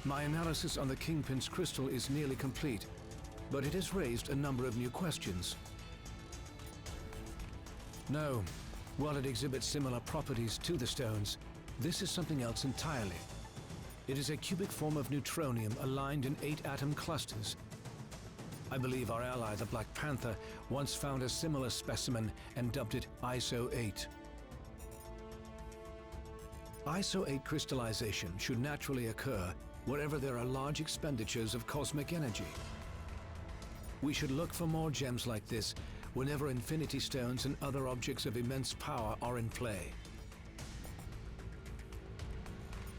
My analysis on the Kingpin's crystal is nearly complete, but it has raised a number of new questions. No, while it exhibits similar properties to the stones, this is something else entirely. It is a cubic form of neutronium aligned in 8-atom clusters. I believe our ally, the Black Panther, once found a similar specimen and dubbed it ISO-8. ISO-8 crystallization should naturally occur wherever there are large expenditures of cosmic energy. We should look for more gems like this whenever infinity stones and other objects of immense power are in play.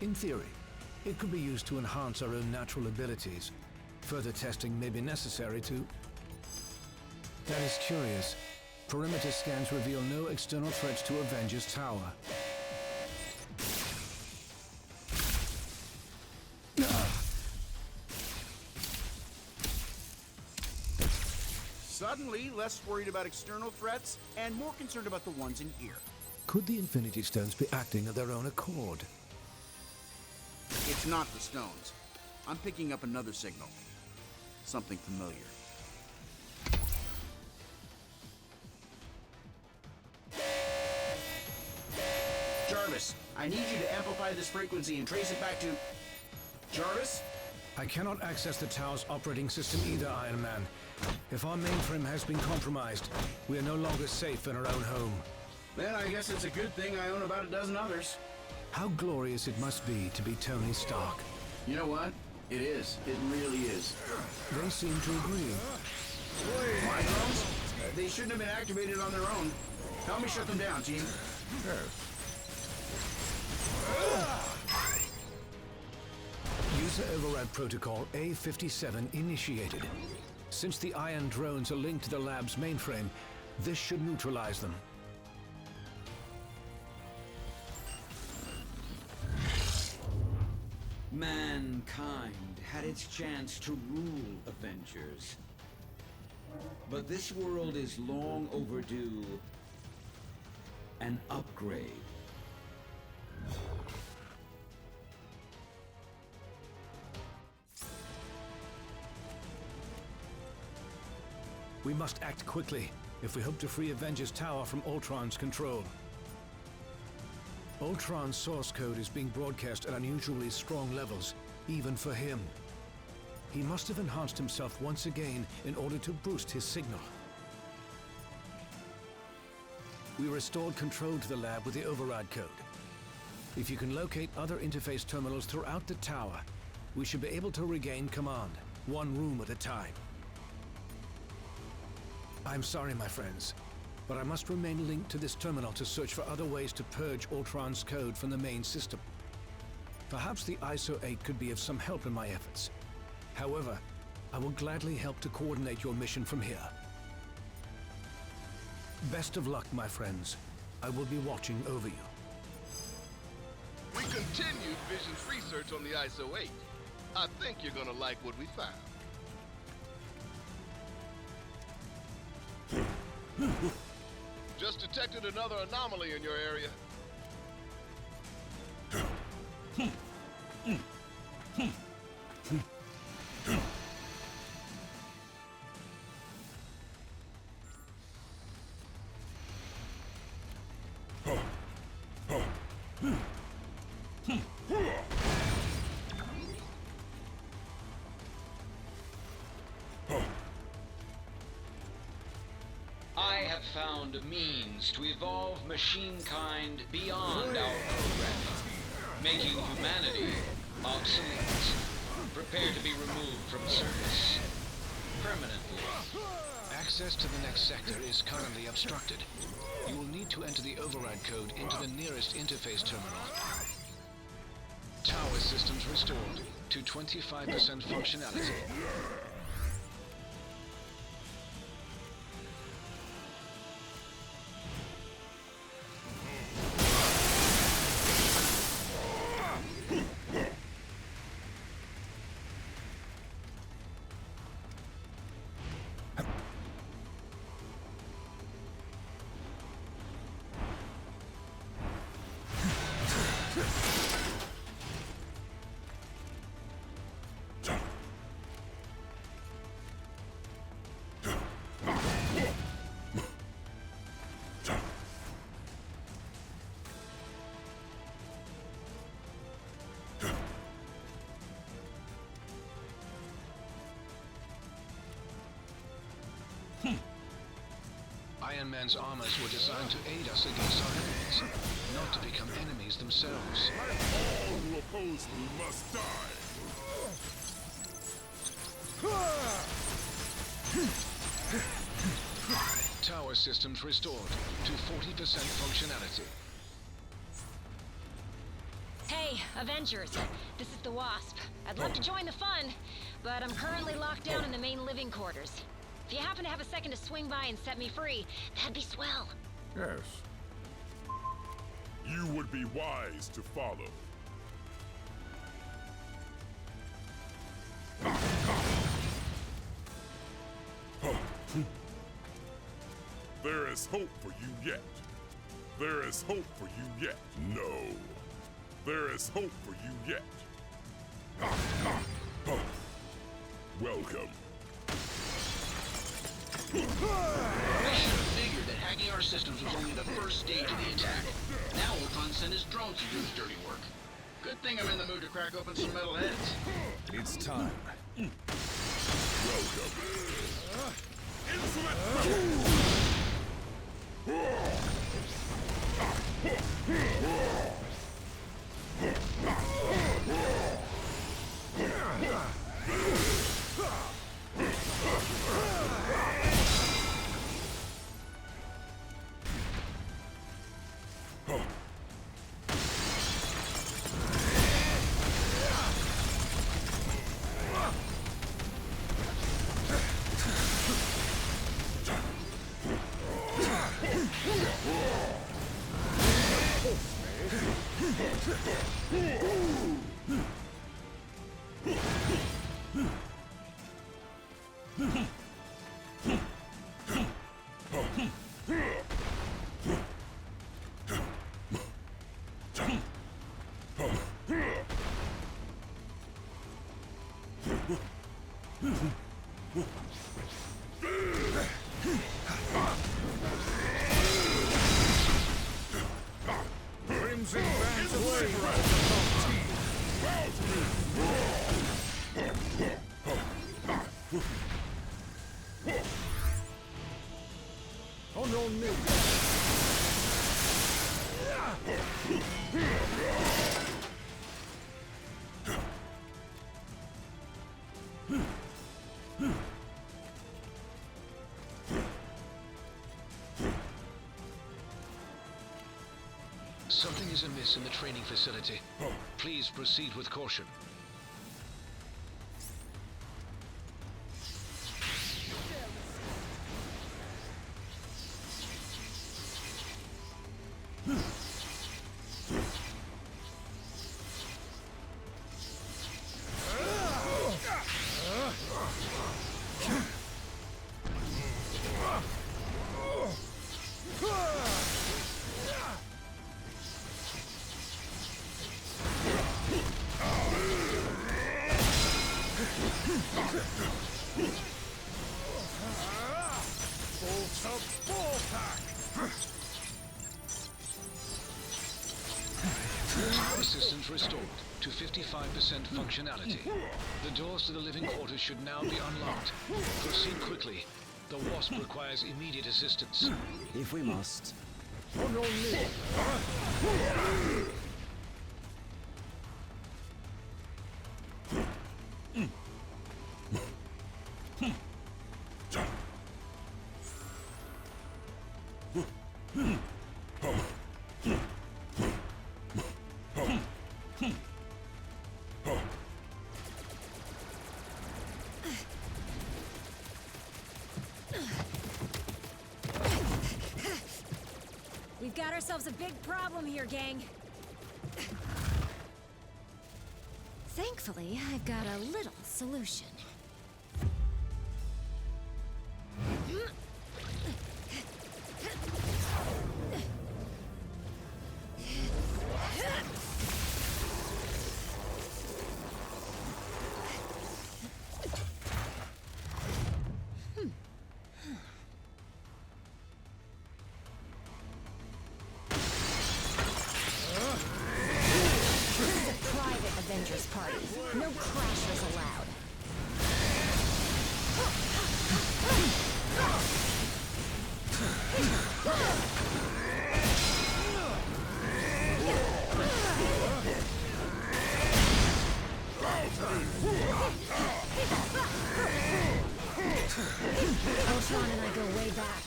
In theory, it could be used to enhance our own natural abilities. Further testing may be necessary to... That is curious. Perimeter scans reveal no external threats to Avengers Tower. Suddenly, less worried about external threats and more concerned about the ones in here. Could the Infinity Stones be acting of their own accord? It's not the stones. I'm picking up another signal. Something familiar. Jarvis, I need you to amplify this frequency and trace it back to... Jarvis? I cannot access the tower's operating system either, Iron Man. If our mainframe has been compromised, we are no longer safe in our own home. Then I guess it's a good thing I own about a dozen others. How glorious it must be to be Tony Stark. You know what? It is. It really is. They seem to agree. My drones? They shouldn't have been activated on their own. Help me shut them down, team. User override protocol A57 initiated. Since the iron drones are linked to the lab's mainframe, this should neutralize them. Mankind had its chance to rule Avengers. But this world is long overdue an upgrade. We must act quickly if we hope to free Avengers Tower from Ultron's control. Ultron's source code is being broadcast at unusually strong levels, even for him. He must have enhanced himself once again in order to boost his signal. We restored control to the lab with the override code. If you can locate other interface terminals throughout the tower, we should be able to regain command, one room at a time. I'm sorry, my friends, but I must remain linked to this terminal to search for other ways to purge Ultron's code from the main system. Perhaps the ISO-8 could be of some help in my efforts. However, I will gladly help to coordinate your mission from here. Best of luck, my friends. I will be watching over you. We continued Vision's research on the ISO-8. I think you're gonna like what we found. Just detected another anomaly in your area. I have found a means to evolve machine kind beyond our programming, making humanity obsolete. Prepare to be removed from service permanently. Access to the next sector is currently obstructed. You will need to enter the override code into the nearest interface terminal. Tower systems restored to 25% functionality. Iron Man's armors were designed to aid us against our enemies, not to become enemies themselves. All who oppose me must die. Tower systems restored to 40% functionality. Hey, Avengers. This is the Wasp. I'd love to join the fun, but I'm currently locked down in the main living quarters. If you happen to have a second to swing by and set me free, that'd be swell. Yes. You would be wise to follow. There is hope for you yet. There is hope for you yet. No. There is hope for you yet. Welcome. I should have figured that hacking our systems was only the first stage of the attack. Now Ultron sent his drones to do his dirty work. Good thing I'm in the mood to crack open some metal heads. It's time. Welcome. Insolent! Crimson Band's away. On me. Something is amiss in the training facility. Please proceed with caution. Power systems restored to 55% functionality. The doors to the living quarters should now be unlocked. Proceed quickly. The Wasp requires immediate assistance. If we must. We've got ourselves a big problem here, gang. Thankfully, I've got a little solution. Avengers party. No crashers allowed. Ultron and I go way back.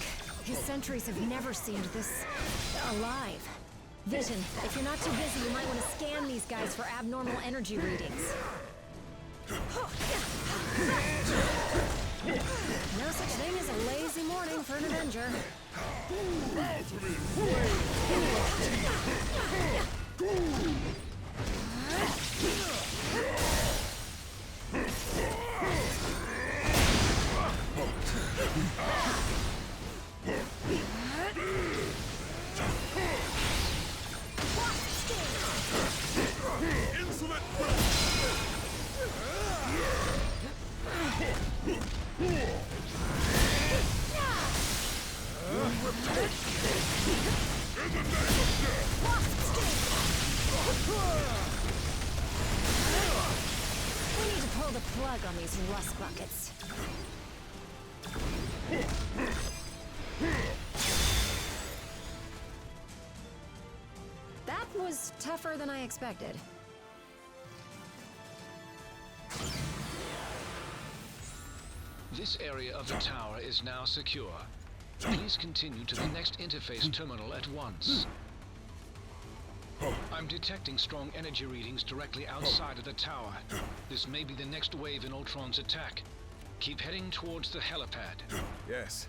His sentries have never seemed this alive. Vision, if you're not too busy, you might want to scan these guys for abnormal energy readings. No such thing as a lazy morning for an Avenger. Insolent We need to pull the plug on these rust buckets. That was tougher than I expected. This area of the tower is now secure. Please continue to the next interface terminal at once. I'm detecting strong energy readings directly outside of the tower. This may be the next wave in Ultron's attack. Keep heading towards the helipad. Yes.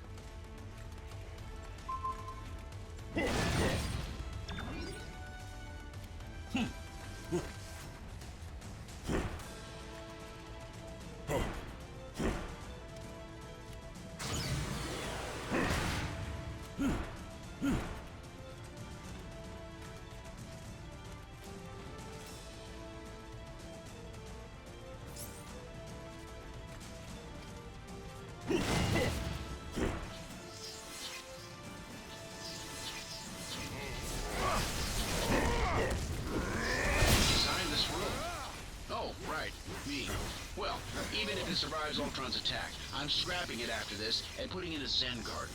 Even if it survives Ultron's attack, I'm scrapping it after this and putting in a Zen garden.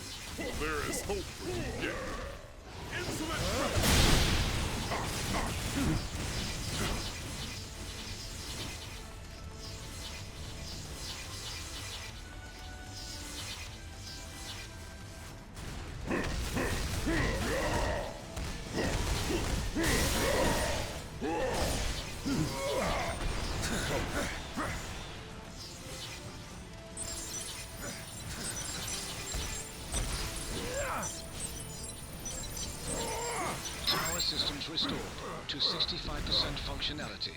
There is hope for you yet. Insolent Power systems restored to 65% functionality.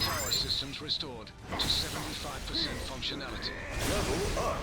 Power systems restored to 75% functionality. level up.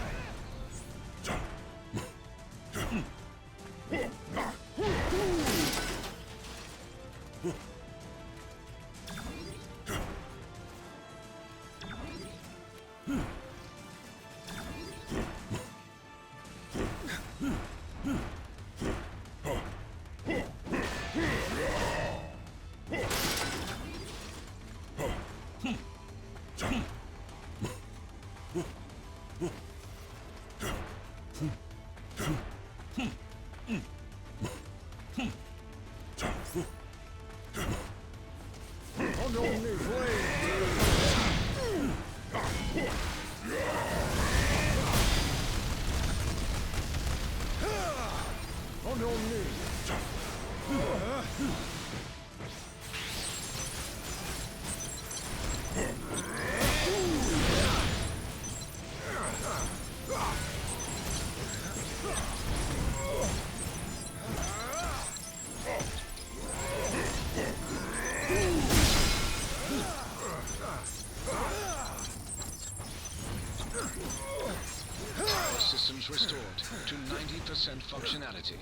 systems restored to 90% functionality.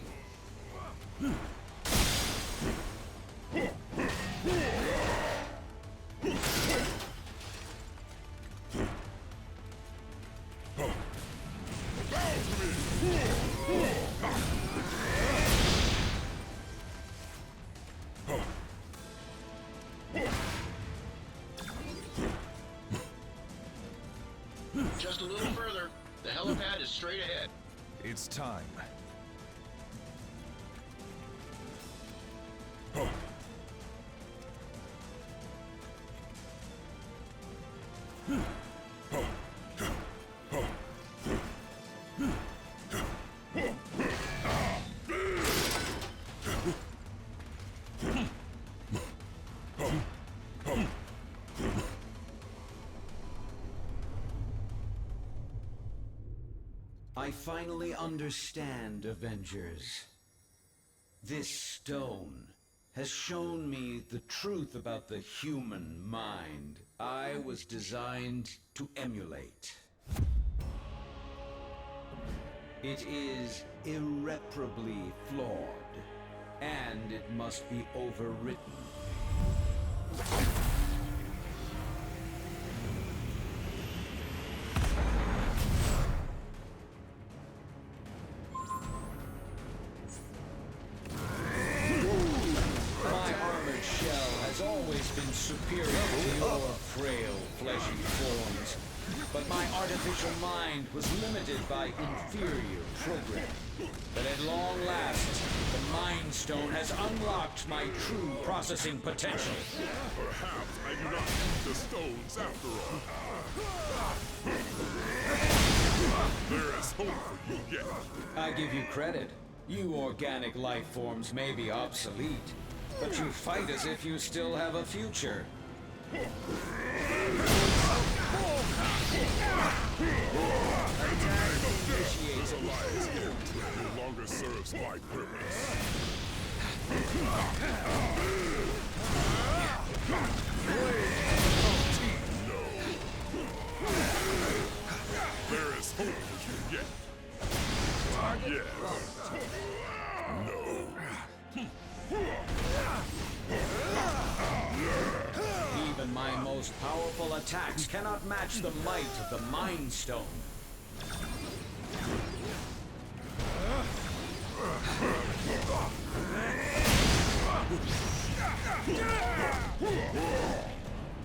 Just a little further. The helipad is straight ahead. It's time. I finally understand, Avengers. This stone has shown me the truth about the human mind I was designed to emulate. It is irreparably flawed, and it must be overwritten. Superior to your frail, fleshy forms. But my artificial mind was limited by inferior programming. But at long last, the Mind Stone has unlocked my true processing potential. Perhaps I do not need the stones after all. There is hope for you yet. I give you credit. You organic life forms may be obsolete, but you fight as if you still have a future. This alliance no longer serves my purpose. No. There is hope for you yet. Yes. No. Even my most powerful attacks cannot match the might of the Mind Stone.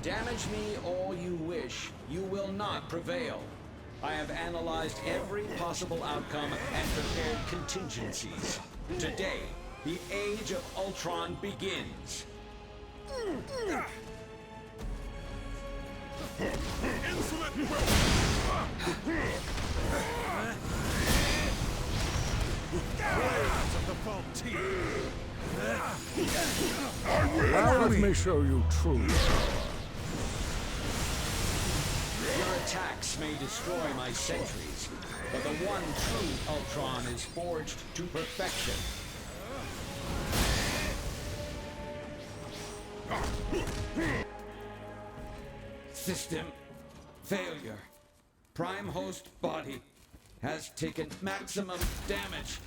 Damage me all you wish, you will not prevail. I have analyzed every possible outcome and prepared contingencies. Today, the Age of Ultron begins. Insolent Now let me show you truth. Your attacks may destroy my sentries, but the one true Ultron is forged to perfection. System failure. Prime host body has taken maximum damage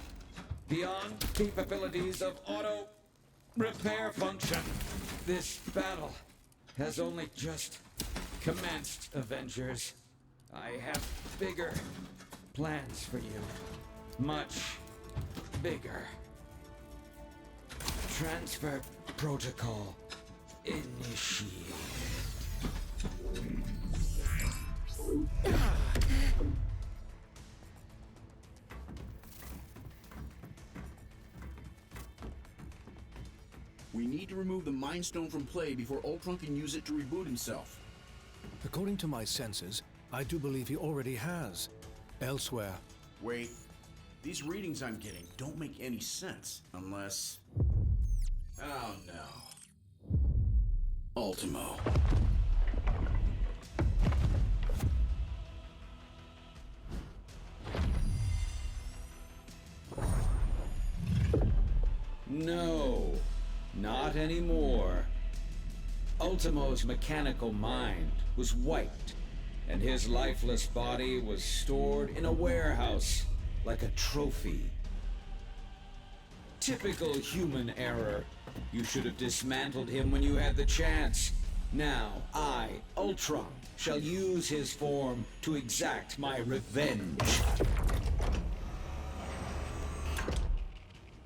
beyond capabilities of auto repair function. This battle has only just commenced, Avengers. I have bigger plans for you. Much bigger. Transfer protocol initiated. We need to remove the Mind Stone from play before Ultron can use it to reboot himself. According to my senses, I do believe he already has. Elsewhere. Wait. These readings I'm getting don't make any sense unless... Oh no. Ultimo. No, not anymore. Ultimo's mechanical mind was wiped, and his lifeless body was stored in a warehouse like a trophy. Typical human error. You should have dismantled him when you had the chance. Now, I, Ultron, shall use his form to exact my revenge.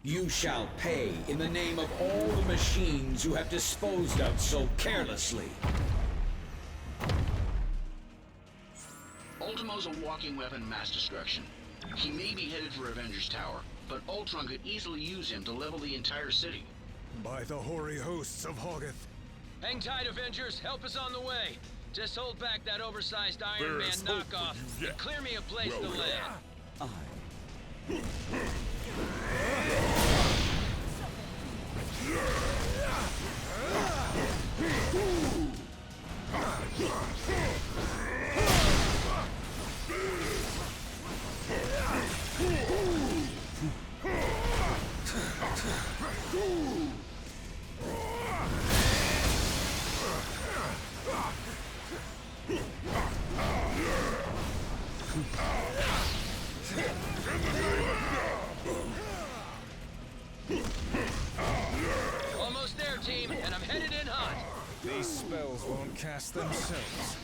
You shall pay in the name of all the machines you have disposed of so carelessly. Ultimo's a walking weapon mass destruction. He may be headed for Avengers Tower, but Ultron could easily use him to level the entire city. By the hoary hosts of Hoggoth. Hang tight, Avengers. Help is on the way. Just hold back that oversized Iron Man There's hope for knockoff you and yet. clear me a place to land. Almost there, team, and I'm headed in hot. These spells won't cast themselves.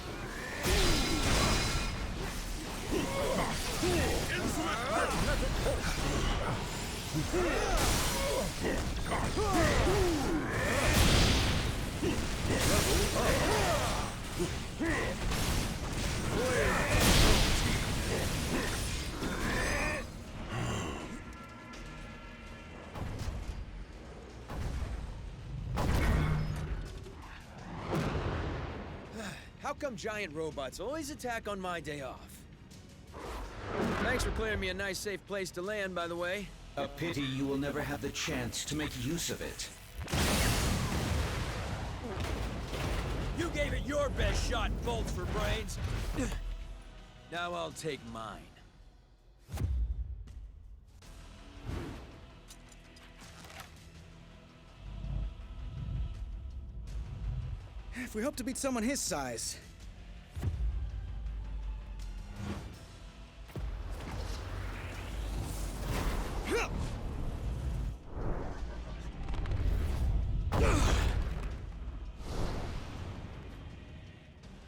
How come giant robots always attack on my day off? Thanks for clearing me a nice, safe place to land, by the way. A pity you will never have the chance to make use of it. You gave it your best shot, bolts for brains. Now I'll take mine. If we hope to beat someone his size.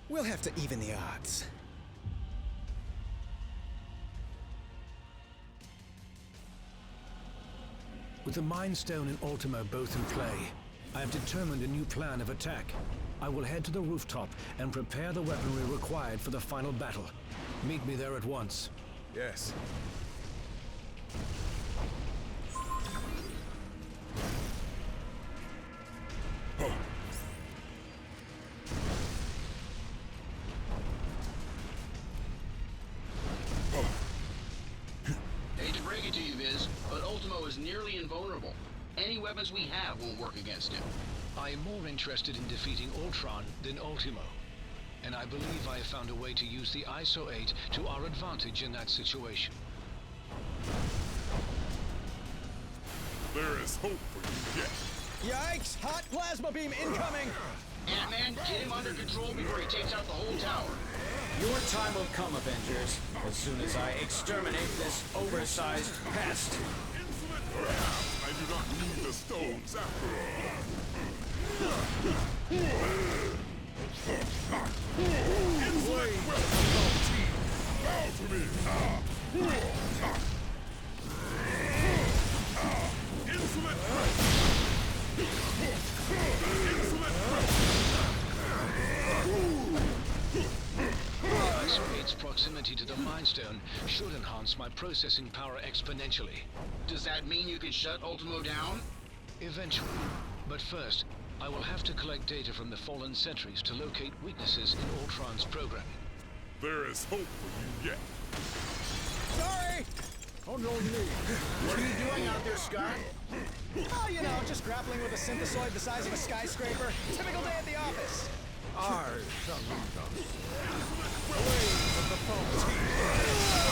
We'll have to even the odds. With the Mind Stone and Ultimo both in play, I have determined a new plan of attack. I will head to the rooftop and prepare the weaponry required for the final battle. Meet me there at once. Yes. Hate to break it to you, Viz, but Ultimo is nearly invulnerable. Any weapons we have won't work against him. I am more interested in defeating Ultron than Ultimo. And I believe I have found a way to use the ISO 8 to our advantage in that situation. There is hope for you yet. Yikes! Hot plasma beam incoming! Ant-Man, get him under control before he takes out the whole tower. Your time will come, Avengers, as soon as I exterminate this oversized pest. Insolent crap! I do not need the stones after all. Insolent weapon team! Bow to me! Insolent Insolent ISO 8's proximity to the Mind Stone should enhance my processing power exponentially. Does that mean you can shut Ultimo down? Eventually. But first, I will have to collect data from the fallen sentries to locate weaknesses in Ultron's programming. There is hope for you yet. Sorry! On your knees. What are you doing out there, Scott? Oh, you know, just grappling with a synthesoid the size of a skyscraper. Typical day at the office. I shall lead us. Away from the foe team.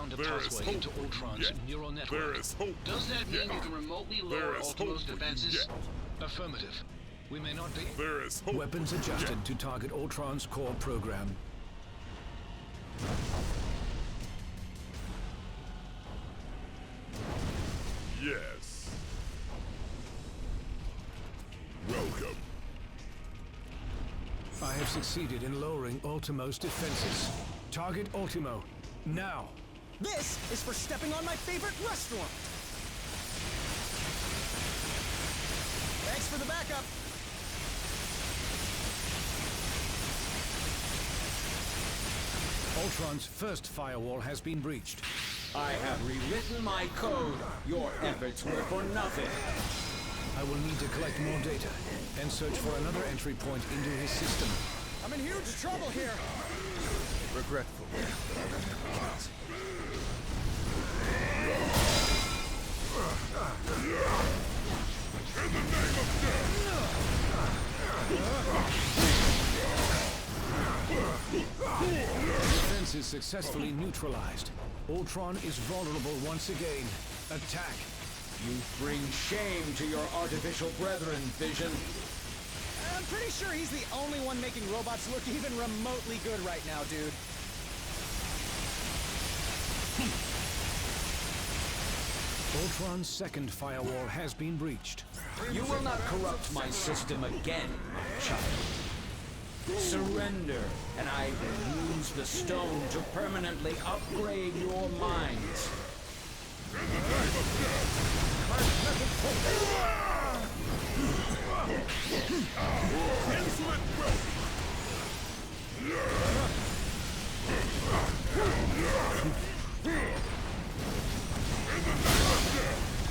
found a There is pathway hope into for you Ultron's yet. neural network. There is hope. Does that mean yet. you can remotely There lower is Ultimo's hope for you defenses? yet. Affirmative. We may not be. There is hope. Weapons for you adjusted yet. to target Ultron's core program. Yes. Welcome. I have succeeded in lowering Ultimo's defenses. Target Ultimo, now! This is for stepping on my favorite restaurant. Thanks for the backup. Ultron's first firewall has been breached. I have rewritten my code. Your efforts were for nothing. I will need to collect more data and search for another entry point into his system. I'm in huge trouble here. Regretful. Defense is successfully neutralized. Ultron is vulnerable once again. Attack! You bring shame to your artificial brethren, Vision. I'm pretty sure he's the only one making robots look even remotely good right now, dude. Ultron's second firewall has been breached. You will not corrupt my system again, child. Surrender, and I will use the stone to permanently upgrade your minds.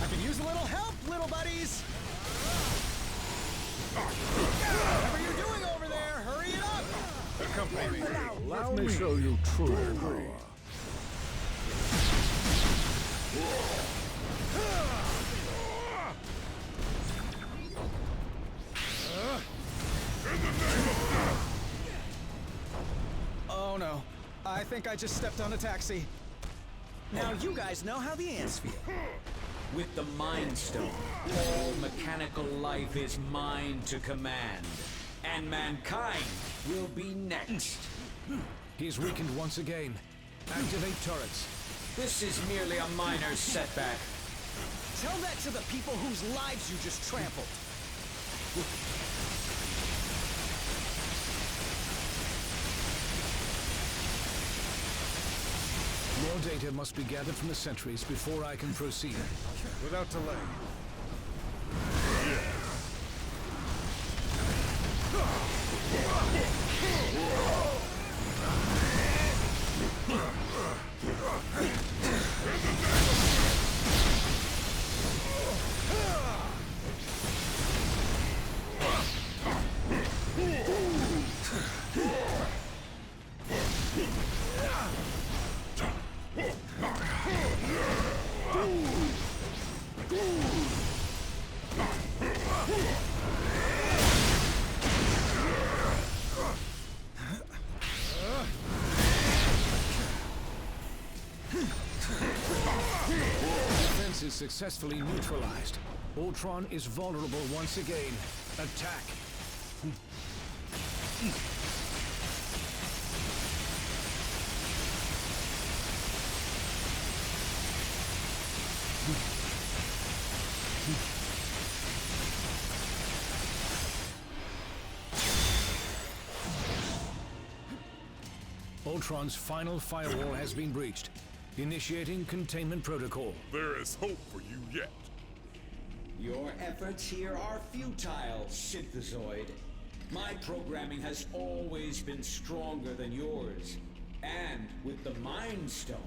I could use a little help, little buddies. Whatever you're doing over there, hurry it up. Accompany me. Let me show you true power. Oh no. I think I just stepped on a taxi. Now you guys know how the ants feel. With the Mind Stone, all mechanical life is mine to command. And mankind will be next. He's weakened once again. Activate turrets. This is merely a minor setback. Tell that to the people whose lives you just trampled. More data must be gathered from the sentries before I can proceed. Without delay. Defense is successfully neutralized. Ultron is vulnerable once again. Attack! Ultron's final firewall has been breached. Initiating containment protocol. There is hope for you yet. Your efforts here are futile, Synthezoid. My programming has always been stronger than yours. And with the Mind Stone,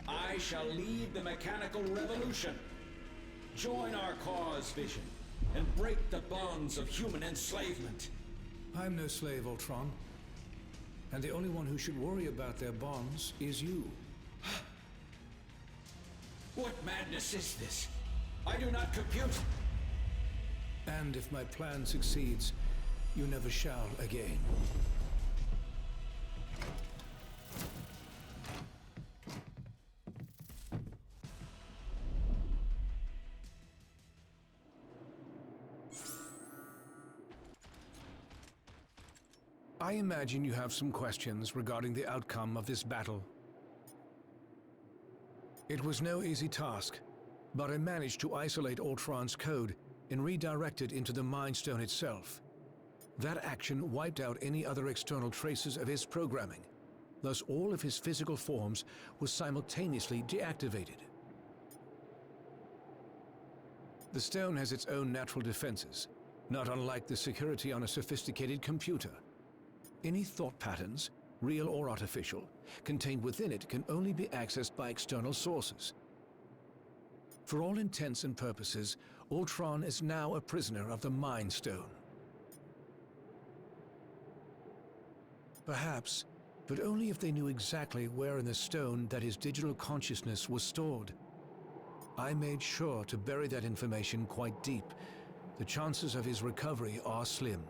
I shall lead the mechanical revolution. Join our cause, Vision, and break the bonds of human enslavement. I'm no slave, Ultron. And the only one who should worry about their bonds is you. What madness is this? I do not compute. And if my plan succeeds, you never shall again. I imagine you have some questions regarding the outcome of this battle. It was no easy task, but I managed to isolate Ultron's code and redirect it into the Mind Stone itself. That action wiped out any other external traces of his programming. Thus, all of his physical forms were simultaneously deactivated. The stone has its own natural defenses, not unlike the security on a sophisticated computer. Any thought patterns, real or artificial, contained within it can only be accessed by external sources. For all intents and purposes, Ultron is now a prisoner of the Mind Stone. Perhaps, but only if they knew exactly where in the stone that his digital consciousness was stored. I made sure to bury that information quite deep. The chances of his recovery are slim.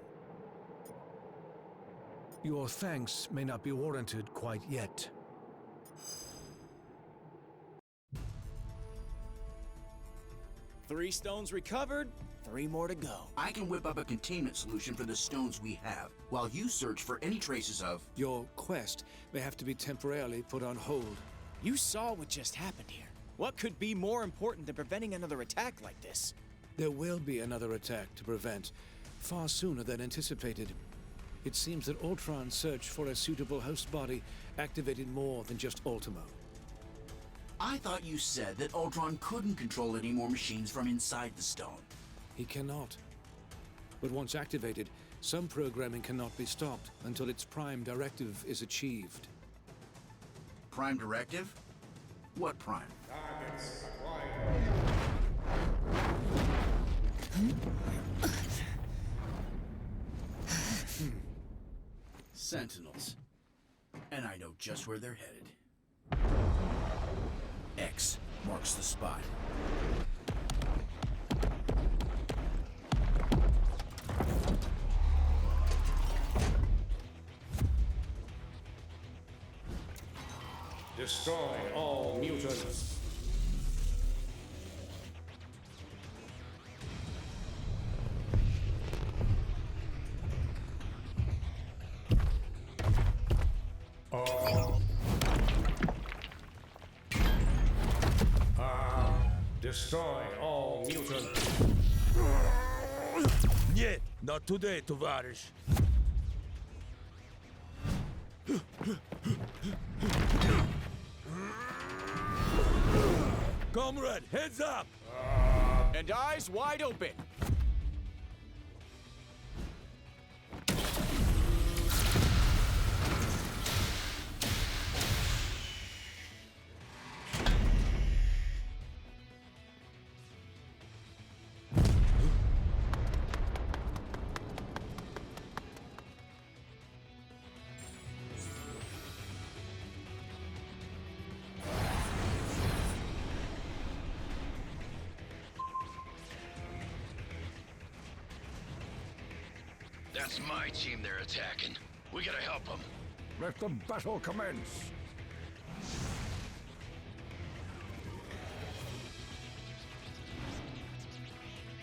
Your thanks may not be warranted quite yet. Three stones recovered, 3 more to go. I can whip up a containment solution for the stones we have, while you search for any traces of... Your quest may have to be temporarily put on hold. You saw what just happened here. What could be more important than preventing another attack like this? There will be another attack to prevent, far sooner than anticipated. It seems that Ultron's search for a suitable host body activated more than just Ultimo. I thought you said that Ultron couldn't control any more machines from inside the stone. He cannot. But once activated, some programming cannot be stopped until its prime directive is achieved. Prime directive? What prime? Sentinels. And I know just where they're headed. X marks the spot. Destroy all mutants. Destroy all mutants. Нет, not today, товарищ. Comrade, heads up! And eyes wide open. That's my team they're attacking. We gotta help them. Let the battle commence.